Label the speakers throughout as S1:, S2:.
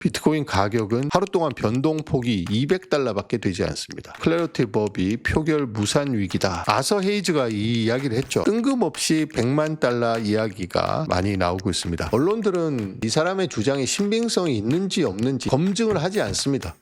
S1: 비트코인 가격은 하루 동안 변동폭이 $200밖에 되지 않습니다. 클래리티 법이 표결 무산 위기다. 아서 헤이즈가 이 이야기를 했죠. 뜬금없이 $100만 이야기가 많이 나오고 있습니다. 언론들은 이 사람의 주장이 신빙성이 있는지 없는지 검증을 하지 않습니다.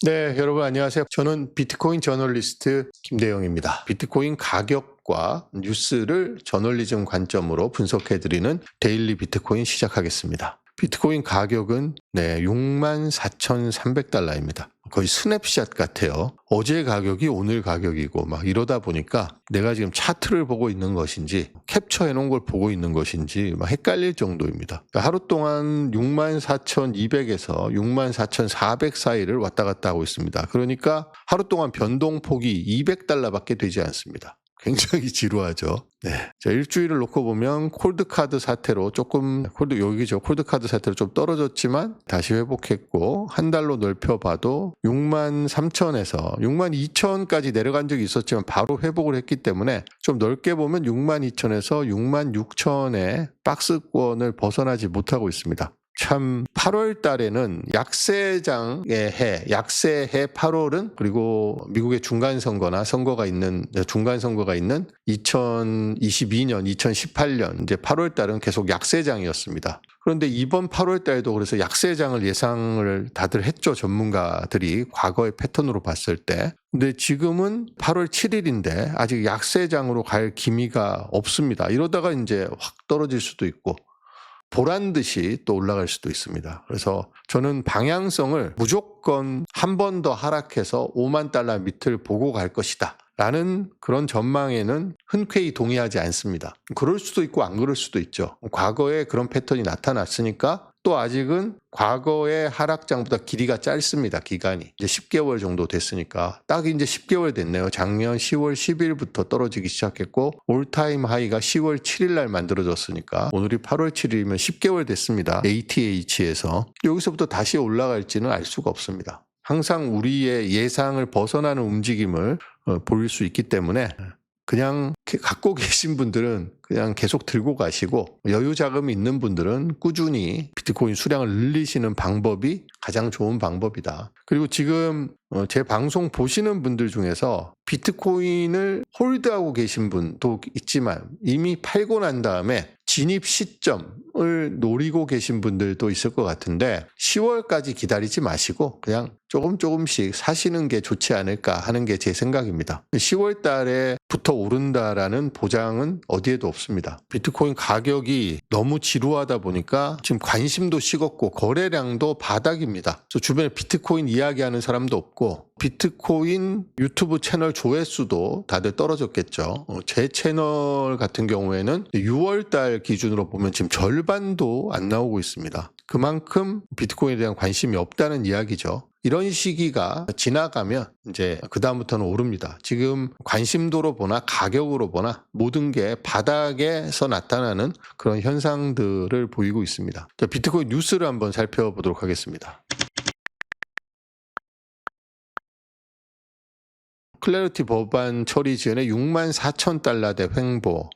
S1: 네, 여러분 안녕하세요. 저는 비트코인 저널리스트 김대영입니다. 비트코인 가격과 뉴스를 저널리즘 관점으로 분석해드리는 데일리 비트코인 시작하겠습니다. 비트코인 가격은 64,300달러입니다. 거의 스냅샷 같아요. 어제 가격이 오늘 가격이고 막 이러다 보니까 내가 지금 차트를 보고 있는 것인지 캡처해 놓은 걸 보고 있는 것인지 막 헷갈릴 정도입니다. 그러니까 하루 동안 64,200에서 64,400 사이를 왔다 갔다 하고 있습니다. 그러니까 하루 동안 변동폭이 $200밖에 되지 않습니다. 굉장히 지루하죠. 네. 자, 일주일을 놓고 보면 콜드카드 사태로 조금, 콜드카드 사태로 좀 떨어졌지만 다시 회복했고, 한 달로 넓혀봐도 63,000에서 62,000까지 내려간 적이 있었지만 바로 회복을 했기 때문에 좀 넓게 보면 62,000에서 66,000의 박스권을 벗어나지 못하고 있습니다. 참 8월 달에는 약세장의 해, 약세해 8월은 그리고 미국의 중간선거가 있는 2022년, 2018년 이제 8월 달은 계속 약세장이었습니다. 그런데 이번 8월 달에도 그래서 약세장을 예상을 다들 했죠. 전문가들이 과거의 패턴으로 봤을 때. 근데 지금은 8월 7일인데 아직 약세장으로 갈 기미가 없습니다. 이러다가 이제 확 떨어질 수도 있고 보란 듯이 또 올라갈 수도 있습니다. 그래서 저는 방향성을 무조건 한 번 더 하락해서 $50,000 밑을 보고 갈 것이다 라는 그런 전망에는 흔쾌히 동의하지 않습니다. 그럴 수도 있고 안 그럴 수도 있죠. 과거에 그런 패턴이 나타났으니까 또 아직은 과거의 하락장보다 길이가 짧습니다. 기간이. 이제 10개월 정도 됐으니까 딱 이제 10개월 됐네요. 작년 10월 10일부터 떨어지기 시작했고 올타임 하이가 10월 7일 날 만들어졌으니까 오늘이 8월 7일이면 10개월 됐습니다. ATH에서. 여기서부터 다시 올라갈지는 알 수가 없습니다. 항상 우리의 예상을 벗어나는 움직임을 보일 수 있기 때문에 그냥 갖고 계신 분들은 그냥 계속 들고 가시고 여유 자금이 있는 분들은 꾸준히 비트코인 수량을 늘리시는 방법이 가장 좋은 방법이다. 그리고 지금 제 방송 보시는 분들 중에서 비트코인을 홀드하고 계신 분도 있지만 이미 팔고 난 다음에 진입 시점을 노리고 계신 분들도 있을 것 같은데 10월까지 기다리지 마시고 그냥 조금씩 사시는 게 좋지 않을까 하는 게 제 생각입니다. 10월 달에부터 오른다라는 보장은 어디에도 없습니다. 비트코인 가격이 너무 지루하다 보니까 지금 관심도 식었고 거래량도 바닥입니다. 주변에 비트코인 이야기하는 사람도 없고 비트코인 유튜브 채널 조회수도 다들 떨어졌겠죠. 제 채널 같은 경우에는 6월 달 기준으로 보면 지금 절반도 안 나오고 있습니다. 그만큼 비트코인에 대한 관심이 없다는 이야기죠. 이런 시기가 지나가면 이제 그다음부터는 오릅니다. 지금 관심도로 보나 가격으로 보나 모든 게 바닥에서 나타나는 그런 현상들을 보이고 있습니다. 자, 비트코인 뉴스를 한번 살펴보도록 하겠습니다. 클래리티 법안 처리 즈음에 64,000달러대 횡보,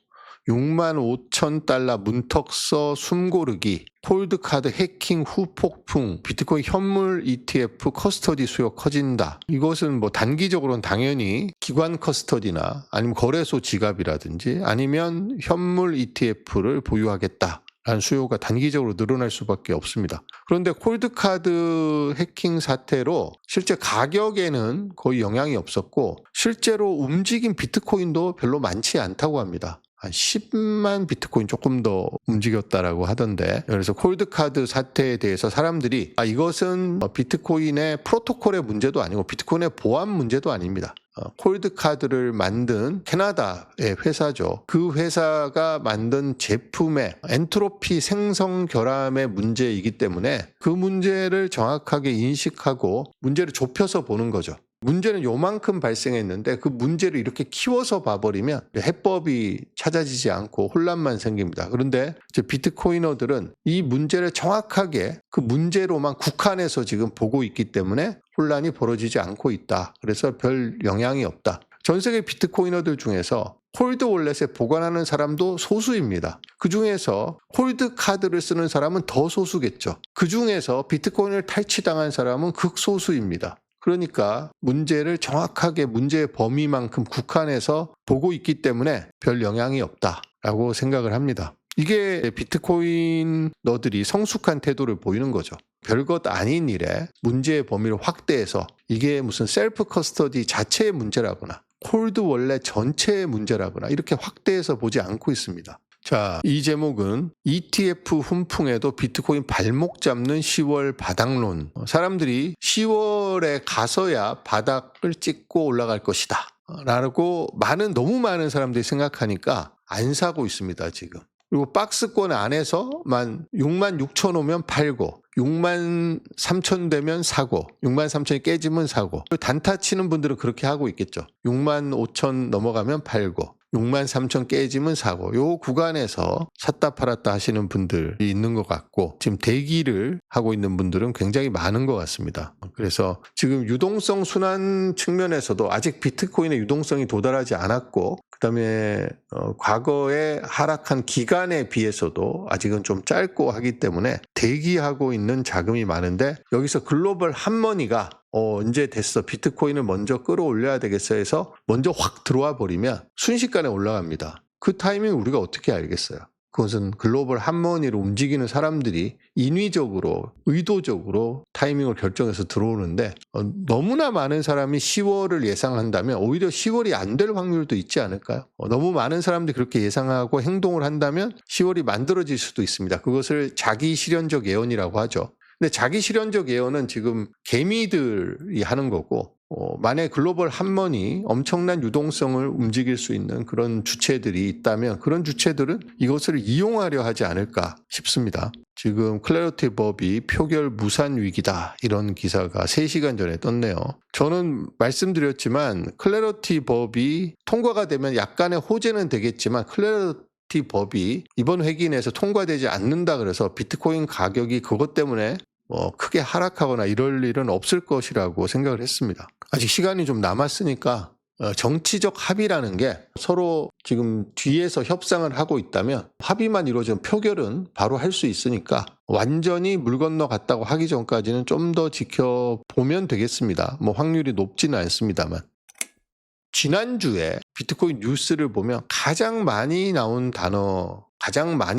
S1: 65,000달러 문턱서 숨고르기, 콜드카드 해킹 후폭풍, 비트코인 현물 ETF 커스터디 수요 커진다. 이것은 뭐 단기적으로는 당연히 기관 커스터디나 아니면 거래소 지갑이라든지 아니면 현물 ETF를 보유하겠다. 라는 수요가 단기적으로 늘어날 수밖에 없습니다. 그런데 콜드카드 해킹 사태로 실제 가격에는 거의 영향이 없었고 실제로 움직인 비트코인도 별로 많지 않다고 합니다. 한 10만 비트코인 조금 더 움직였다라고 하던데 그래서 콜드카드 사태에 대해서 사람들이 이것은 비트코인의 프로토콜의 문제도 아니고 비트코인의 보안 문제도 아닙니다. 콜드카드를 만든 캐나다의 회사죠. 그 회사가 만든 제품의 엔트로피 생성 결함의 문제이기 때문에 그 문제를 정확하게 인식하고 문제를 좁혀서 보는 거죠. 문제는 요만큼 발생했는데 그 문제를 이렇게 키워서 봐버리면 해법이 찾아지지 않고 혼란만 생깁니다. 그런데 이제 비트코이너들은 이 문제를 정확하게 그 문제로만 국한해서 지금 보고 있기 때문에 혼란이 벌어지지 않고 있다. 그래서 별 영향이 없다. 전 세계 비트코이너들 중에서 콜드 월렛에 보관하는 사람도 소수입니다. 그 중에서 콜드 카드를 쓰는 사람은 더 소수겠죠. 그 중에서 비트코인을 탈취당한 사람은 극소수입니다. 그러니까 문제를 정확하게 문제의 범위만큼 국한해서 보고 있기 때문에 별 영향이 없다라고 생각을 합니다. 이게 비트코인러들이 성숙한 태도를 보이는 거죠. 별것 아닌 일에 문제의 범위를 확대해서 이게 무슨 셀프 커스터디 자체의 문제라거나 콜드 월렛 전체의 문제라거나 이렇게 확대해서 보지 않고 있습니다. 자, 이 제목은 ETF 훈풍에도 비트코인 발목 잡는 10월 바닥론. 사람들이 10월에 가서야 바닥을 찍고 올라갈 것이다 라고 너무 많은 사람들이 생각하니까 안 사고 있습니다, 지금. 그리고 박스권 안에서만 6만 6천 오면 팔고 6만 3천 되면 사고 6만 3천이 깨지면 사고 단타 치는 분들은 그렇게 하고 있겠죠. 6만 5천 넘어가면 팔고 6만 3천 깨지면 사고 요 구간에서 샀다 팔았다 하시는 분들이 있는 것 같고 지금 대기를 하고 있는 분들은 굉장히 많은 것 같습니다. 그래서 지금 유동성 순환 측면에서도 아직 비트코인의 유동성이 도달하지 않았고 그다음에 과거에 하락한 기간에 비해서도 아직은 좀 짧고 하기 때문에 대기하고 있는 자금이 많은데 여기서 글로벌 핫머니가 이제 됐어. 비트코인을 먼저 끌어올려야 되겠어 해서 먼저 확 들어와 버리면 순식간에 올라갑니다. 그 타이밍 우리가 어떻게 알겠어요? 그것은 글로벌 핫머니로 움직이는 사람들이 인위적으로 의도적으로 타이밍을 결정해서 들어오는데 너무나 많은 사람이 10월을 예상한다면 오히려 10월이 안 될 확률도 있지 않을까요? 너무 많은 사람들이 그렇게 예상하고 행동을 한다면 10월이 만들어질 수도 있습니다. 그것을 자기 실현적 예언이라고 하죠. 근데 자기 실현적 예언은 지금 개미들이 하는 거고 만약에 글로벌 핫머니 엄청난 유동성을 움직일 수 있는 그런 주체들이 있다면 그런 주체들은 이것을 이용하려 하지 않을까 싶습니다. 지금 클래리티 법이 표결 무산 위기다 이런 기사가 3시간 전에 떴네요. 저는 말씀드렸지만 클래리티 법이 통과가 되면 약간의 호재는 되겠지만 클래리티 법이 이번 회기 내에서 통과되지 않는다 그래서 비트코인 가격이 그것 때문에 크게 하락하거나 이럴 일은 없을 것이라고 생각을 했습니다. 아직 시간이 좀 남았으니까 정치적 합의라는 게 서로 지금 뒤에서 협상을 하고 있다면 합의만 이루어지면 표결은 바로 할 수 있으니까 완전히 물 건너갔다고 하기 전까지는 좀 더 지켜보면 되겠습니다. 확률이 높지는 않습니다만. 지난주에 비트코인 뉴스를 보면 가장 많이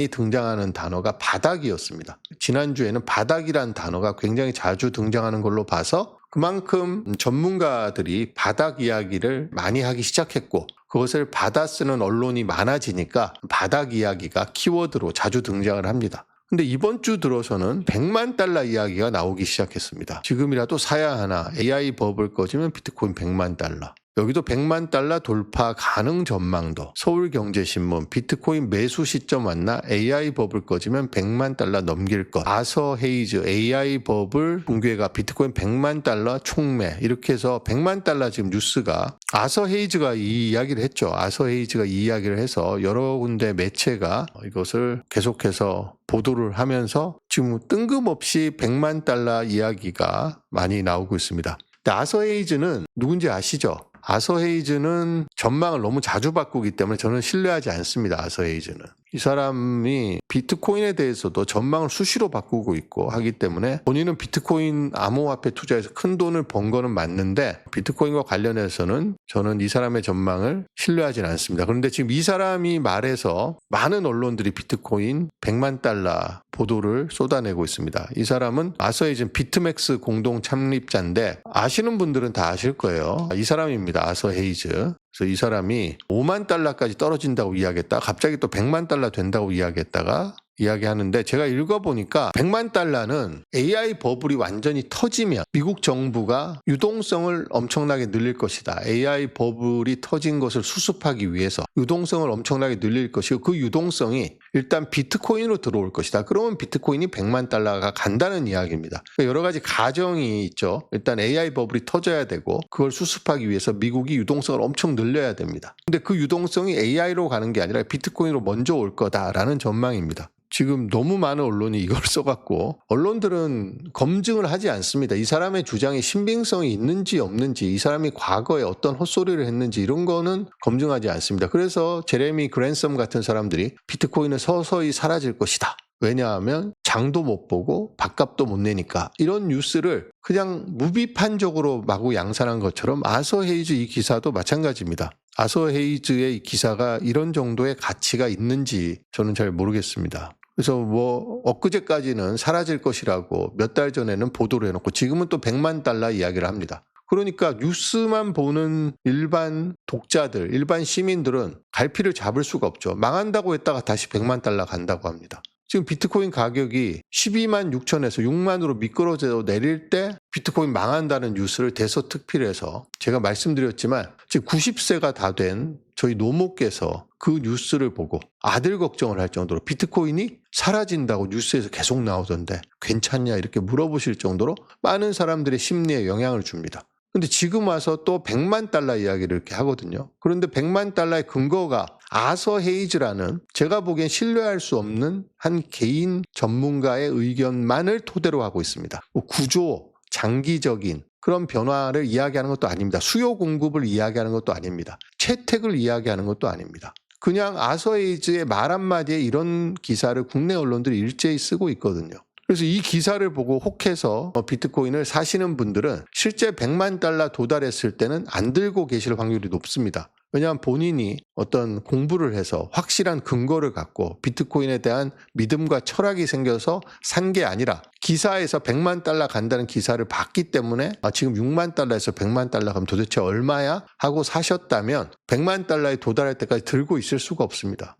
S1: 등장하는 단어가 바닥이었습니다. 지난주에는 바닥이란 단어가 굉장히 자주 등장하는 걸로 봐서 그만큼 전문가들이 바닥 이야기를 많이 하기 시작했고 그것을 받아 쓰는 언론이 많아지니까 바닥 이야기가 키워드로 자주 등장을 합니다. 근데 이번 주 들어서는 100만 달러 이야기가 나오기 시작했습니다. 지금이라도 사야 하나, AI 버블 꺼지면 비트코인 100만 달러. 여기도 100만 달러 돌파 가능 전망도, 서울경제신문, 비트코인 매수 시점 왔나, AI 버블 꺼지면 100만 달러 넘길 것, 아서 헤이즈, AI 버블 붕괴가 비트코인 100만 달러 촉매, 이렇게 해서 100만 달러 지금 뉴스가, 아서 헤이즈가 이 이야기를 했죠. 아서 헤이즈가 이 이야기를 해서 여러 군데 매체가 이것을 계속해서 보도를 하면서 지금 뜬금없이 100만 달러 이야기가 많이 나오고 있습니다. 아서 헤이즈는 누군지 아시죠? 아서 헤이즈는 전망을 너무 자주 바꾸기 때문에 저는 신뢰하지 않습니다. 아서 헤이즈는. 이 사람이 비트코인에 대해서도 전망을 수시로 바꾸고 있고 하기 때문에 본인은 비트코인 암호화폐 투자에서 큰 돈을 번 거는 맞는데 비트코인과 관련해서는 저는 이 사람의 전망을 신뢰하지는 않습니다. 그런데 지금 이 사람이 말해서 많은 언론들이 비트코인 100만 달러 보도를 쏟아내고 있습니다. 이 사람은 아서 헤이즈는 비트맥스 공동 창립자인데 아시는 분들은 다 아실 거예요. 이 사람입니다. 아서 헤이즈. 그래서 이 사람이 5만 달러까지 떨어진다고 이야기했다. 갑자기 또 100만 달러 된다고 이야기했다가 이야기하는데 제가 읽어보니까 100만 달러는 AI 버블이 완전히 터지면 미국 정부가 유동성을 엄청나게 늘릴 것이다. AI 버블이 터진 것을 수습하기 위해서 유동성을 엄청나게 늘릴 것이고 그 유동성이 일단 비트코인으로 들어올 것이다. 그러면 비트코인이 100만 달러가 간다는 이야기입니다. 여러 가지 가정이 있죠. 일단 AI 버블이 터져야 되고 그걸 수습하기 위해서 미국이 유동성을 엄청 늘려야 됩니다. 근데 그 유동성이 AI로 가는 게 아니라 비트코인으로 먼저 올 거다라는 전망입니다. 지금 너무 많은 언론이 이걸 써갖고 언론들은 검증을 하지 않습니다. 이 사람의 주장에 신빙성이 있는지 없는지, 이 사람이 과거에 어떤 헛소리를 했는지 이런 거는 검증하지 않습니다. 그래서 제레미 그랜섬 같은 사람들이 비트코인은 서서히 사라질 것이다. 왜냐하면 장도 못 보고 밥값도 못 내니까, 이런 뉴스를 그냥 무비판적으로 마구 양산한 것처럼 아서 헤이즈 이 기사도 마찬가지입니다. 아서 헤이즈의 이 기사가 이런 정도의 가치가 있는지 저는 잘 모르겠습니다. 그래서 엊그제까지는 사라질 것이라고 몇 달 전에는 보도를 해놓고 지금은 또 100만 달러 이야기를 합니다. 그러니까 뉴스만 보는 일반 독자들, 일반 시민들은 갈피를 잡을 수가 없죠. 망한다고 했다가 다시 100만 달러 간다고 합니다. 지금 비트코인 가격이 12만 6천에서 6만으로 미끄러져 내릴 때 비트코인 망한다는 뉴스를 대서특필해서, 제가 말씀드렸지만 지금 90세가 다 된 저희 노모께서 그 뉴스를 보고 아들 걱정을 할 정도로 비트코인이 사라진다고 뉴스에서 계속 나오던데 괜찮냐 이렇게 물어보실 정도로 많은 사람들의 심리에 영향을 줍니다. 근데 지금 와서 또 100만 달러 이야기를 이렇게 하거든요. 그런데 100만 달러의 근거가 아서 헤이즈라는, 제가 보기엔 신뢰할 수 없는 한 개인 전문가의 의견만을 토대로 하고 있습니다. 구조, 장기적인 그런 변화를 이야기하는 것도 아닙니다. 수요 공급을 이야기하는 것도 아닙니다. 채택을 이야기하는 것도 아닙니다. 그냥 아서 헤이즈의 말 한마디에 이런 기사를 국내 언론들이 일제히 쓰고 있거든요. 그래서 이 기사를 보고 혹해서 비트코인을 사시는 분들은 실제 100만 달러 도달했을 때는 안 들고 계실 확률이 높습니다. 왜냐하면 본인이 어떤 공부를 해서 확실한 근거를 갖고 비트코인에 대한 믿음과 철학이 생겨서 산 게 아니라 기사에서 100만 달러 간다는 기사를 봤기 때문에 지금 6만 달러에서 100만 달러 가면 도대체 얼마야? 하고 사셨다면 100만 달러에 도달할 때까지 들고 있을 수가 없습니다.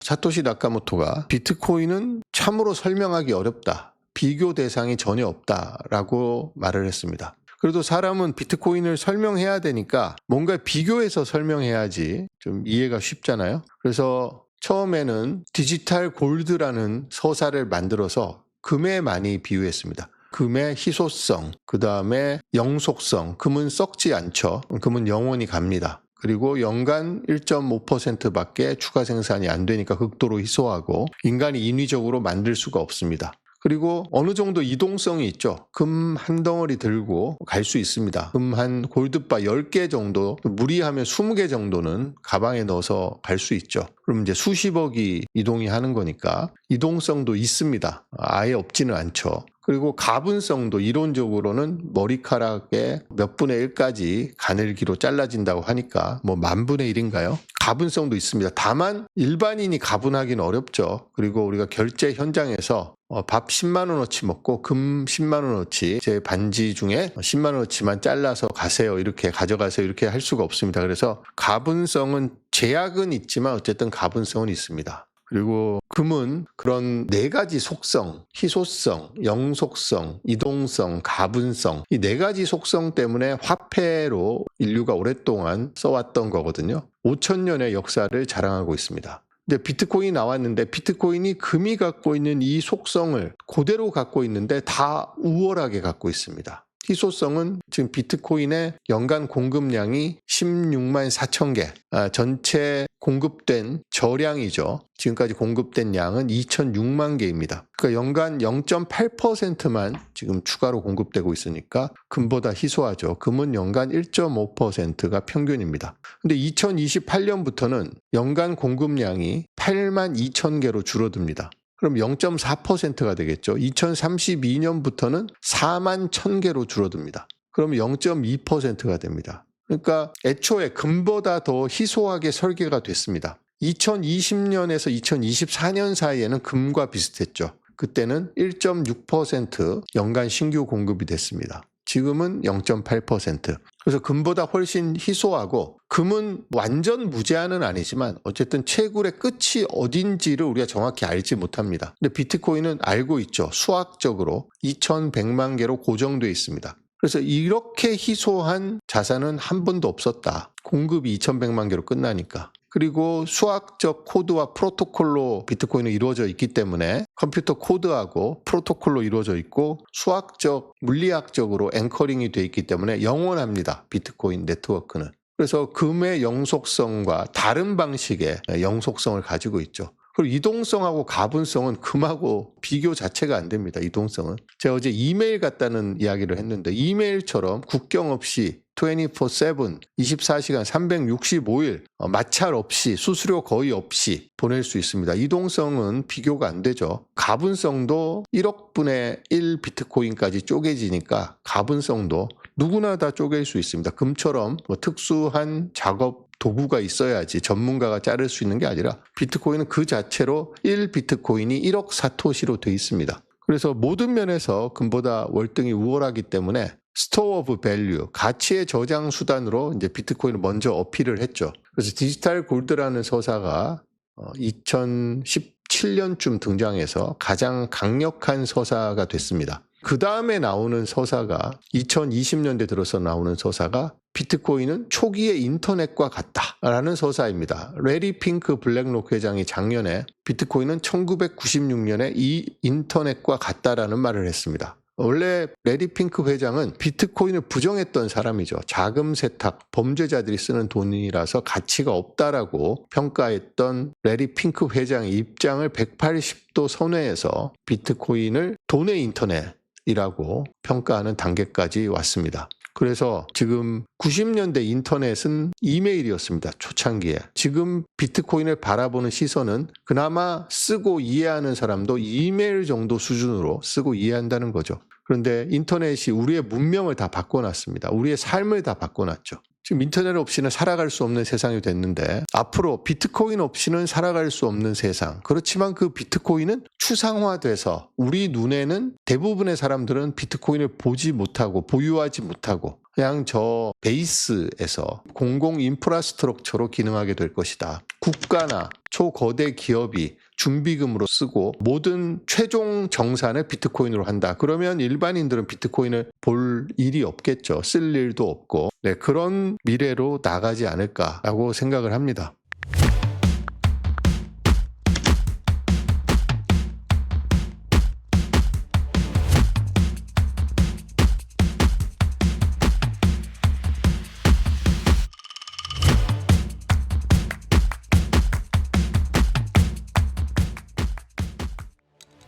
S1: 사토시 나카모토가 비트코인은 참으로 설명하기 어렵다, 비교 대상이 전혀 없다라고 말을 했습니다. 그래도 사람은 비트코인을 설명해야 되니까 뭔가 비교해서 설명해야지 좀 이해가 쉽잖아요. 그래서 처음에는 디지털 골드라는 서사를 만들어서 금에 많이 비유했습니다. 금의 희소성, 그 다음에 영속성, 금은 썩지 않죠. 금은 영원히 갑니다. 그리고 연간 1.5%밖에 추가 생산이 안 되니까 극도로 희소하고 인간이 인위적으로 만들 수가 없습니다. 그리고 어느 정도 이동성이 있죠. 금 한 덩어리 들고 갈 수 있습니다. 금 한 골드바 10개 정도, 무리하면 20개 정도는 가방에 넣어서 갈 수 있죠. 그럼 이제 수십억이 이동이 하는 거니까 이동성도 있습니다. 아예 없지는 않죠. 그리고 가분성도 이론적으로는 머리카락의 몇 분의 1까지 가늘기로 잘라진다고 하니까 뭐 10,000분의 1인가요? 가분성도 있습니다. 다만 일반인이 가분하기는 어렵죠. 그리고 우리가 결제 현장에서 밥 10만 원어치 먹고 금 10만 원어치 제 반지 중에 10만 원어치만 잘라서 가세요, 이렇게 가져가세요, 이렇게 할 수가 없습니다. 그래서 가분성은 제약은 있지만 어쨌든 가분성은 있습니다. 그리고 금은 그런 4가지 속성, 희소성, 영속성, 이동성, 가분성, 이 4가지 속성 때문에 화폐로 인류가 오랫동안 써왔던 거거든요. 5,000년의 역사를 자랑하고 있습니다. 근데 비트코인이 나왔는데 비트코인이 금이 갖고 있는 이 속성을 그대로 갖고 있는데 다 우월하게 갖고 있습니다. 희소성은 지금 비트코인의 연간 공급량이 16만 4천 개, 전체 공급된 저량이죠. 지금까지 공급된 양은 2,006만 개입니다. 그러니까 연간 0.8%만 지금 추가로 공급되고 있으니까 금보다 희소하죠. 금은 연간 1.5%가 평균입니다. 근데 2028년부터는 연간 공급량이 8만 2천 개로 줄어듭니다. 그럼 0.4%가 되겠죠. 2032년부터는 4만 1,000개로 줄어듭니다. 그럼 0.2%가 됩니다. 그러니까 애초에 금보다 더 희소하게 설계가 됐습니다. 2020년에서 2024년 사이에는 금과 비슷했죠. 그때는 1.6% 연간 신규 공급이 됐습니다. 지금은 0.8%. 그래서 금보다 훨씬 희소하고, 금은 완전 무제한은 아니지만 어쨌든 채굴의 끝이 어딘지를 우리가 정확히 알지 못합니다. 근데 비트코인은 알고 있죠. 수학적으로 2,100만 개로 고정되어 있습니다. 그래서 이렇게 희소한 자산은 한 번도 없었다. 공급이 2,100만 개로 끝나니까. 그리고 수학적 코드와 프로토콜로 비트코인은 이루어져 있기 때문에 컴퓨터 코드하고 프로토콜로 이루어져 있고 수학적, 물리학적으로 앵커링이 되어 있기 때문에 영원합니다. 비트코인 네트워크는. 그래서 금의 영속성과 다른 방식의 영속성을 가지고 있죠. 그리고 이동성하고 가분성은 금하고 비교 자체가 안 됩니다. 이동성은. 제가 어제 이메일 같다는 이야기를 했는데 이메일처럼 국경 없이 24/7, 24시간 365일 마찰 없이 수수료 거의 없이 보낼 수 있습니다. 이동성은 비교가 안 되죠. 가분성도 1억 분의 1 비트코인까지 쪼개지니까 가분성도 누구나 다 쪼갤 수 있습니다. 금처럼 특수한 작업 도구가 있어야지 전문가가 자를 수 있는 게 아니라 비트코인은 그 자체로 1 비트코인이 1억 사토시로 돼 있습니다. 그래서 모든 면에서 금보다 월등히 우월하기 때문에 스토어 오브 밸류, 가치의 저장 수단으로 이제 비트코인을 먼저 어필을 했죠. 그래서 디지털 골드라는 서사가 2017년쯤 등장해서 가장 강력한 서사가 됐습니다. 그 다음에 나오는 서사가 2020년대 들어서 나오는 서사가 비트코인은 초기의 인터넷과 같다라는 서사입니다. 레리 핑크 블랙록 회장이 작년에 비트코인은 1996년에 이 인터넷과 같다라는 말을 했습니다. 원래 레리 핑크 회장은 비트코인을 부정했던 사람이죠. 자금 세탁, 범죄자들이 쓰는 돈이라서 가치가 없다라고 평가했던 레리 핑크 회장의 입장을 180도 선회해서 비트코인을 돈의 인터넷이라고 평가하는 단계까지 왔습니다. 그래서 지금 90년대 인터넷은 이메일이었습니다. 초창기에. 지금 비트코인을 바라보는 시선은 그나마 쓰고 이해하는 사람도 이메일 정도 수준으로 쓰고 이해한다는 거죠. 그런데 인터넷이 우리의 문명을 다 바꿔놨습니다. 우리의 삶을 다 바꿔놨죠. 지금 인터넷 없이는 살아갈 수 없는 세상이 됐는데 앞으로 비트코인 없이는 살아갈 수 없는 세상. 그렇지만 그 비트코인은 추상화돼서 우리 눈에는 대부분의 사람들은 비트코인을 보지 못하고 보유하지 못하고 그냥 저 베이스에서 공공 인프라스트럭처로 기능하게 될 것이다. 국가나 초거대 기업이 준비금으로 쓰고 모든 최종 정산을 비트코인으로 한다. 그러면 일반인들은 비트코인을 볼 일이 없겠죠. 쓸 일도 없고. 네, 그런 미래로 나가지 않을까라고 생각을 합니다.